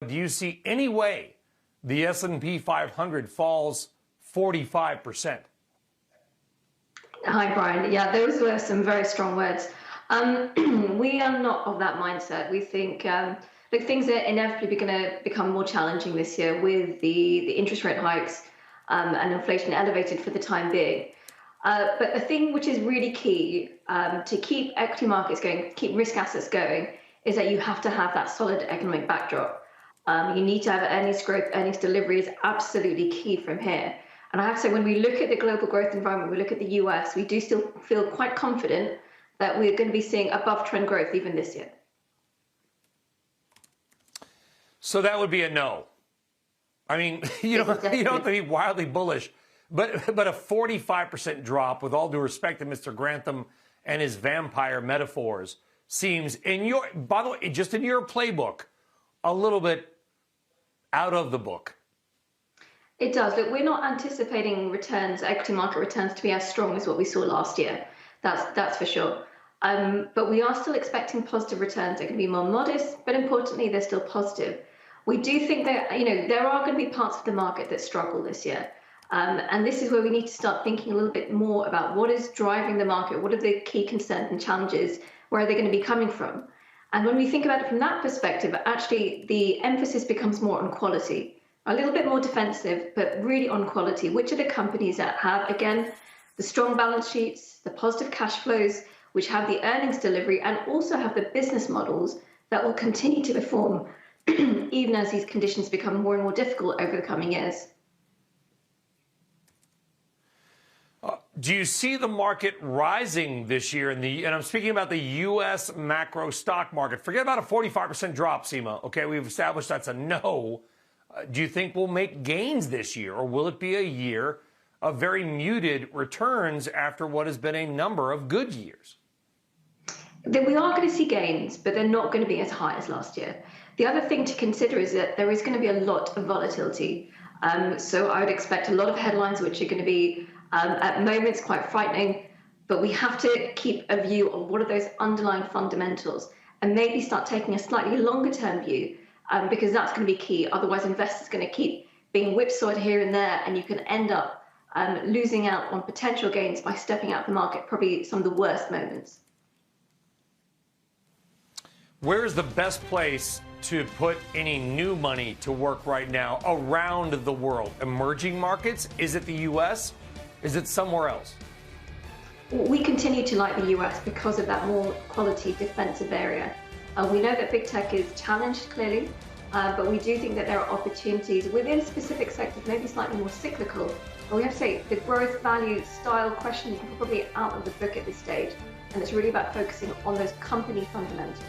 Do you see any way the S&P 500 falls 45%? Hi, Brian. Yeah, those were some very strong words. We are not of that mindset. We think things are inevitably going to become more challenging this year with the interest rate hikes and inflation elevated for the time being. But the thing which is really key to keep equity markets going, keep risk assets going, is that you have to have that solid economic backdrop. You need to have earnings growth, earnings delivery is absolutely key from here. And I have to say, when we look at the global growth environment, we look at the US, we do still feel quite confident that we're going to be seeing above trend growth even this year. So that would be a no. I mean, you don't have to be wildly bullish, but a 45% drop, with all due respect to Mr. Grantham and his vampire metaphors, seems, by the way, just in your playbook, a little bit out of the book. It does. Look, we're not anticipating returns, equity market returns, to be as strong as what we saw last year. That's for sure. But we are still expecting positive returns. They're going to be more modest, but importantly, they're still positive. We do think that there are going to be parts of the market that struggle this year. And this is where we need to start thinking a little bit more about what is driving the market, what are the key concerns and challenges, where are they going to be coming from? And when we think about it from that perspective, actually the emphasis becomes more on quality, a little bit more defensive, but really on quality. Which are the companies that have, again, the strong balance sheets, the positive cash flows, which have the earnings delivery, and also have the business models that will continue to perform even as these conditions become more and more difficult over the coming years. Do you see the market rising this year and I'm speaking about the U.S. macro stock market? Forget about a 45% drop, Seema. Okay, we've established that's a no. Do you think we'll make gains this year, or will it be a year of very muted returns after what has been a number of good years? We are going to see gains, but they're not going to be as high as last year. The other thing to consider is that there is going to be a lot of volatility. So I would expect a lot of headlines which are going to be at moments quite frightening, but we have to keep a view on what are those underlying fundamentals and maybe start taking a slightly longer term view, because that's going to be key. Otherwise, investors are going to keep being whipsawed here and there, and you can end up losing out on potential gains by stepping out of the market, probably some of the worst moments. Where is the best place to put any new money to work right now around the world? Emerging markets? Is it the U.S.? Is it somewhere else? We continue to like the US because of that more quality defensive area. We know that big tech is challenged, clearly, but we do think that there are opportunities within specific sectors, maybe slightly more cyclical. But we have to say the growth, value, style question is probably out of the book at this stage, and it's really about focusing on those company fundamentals.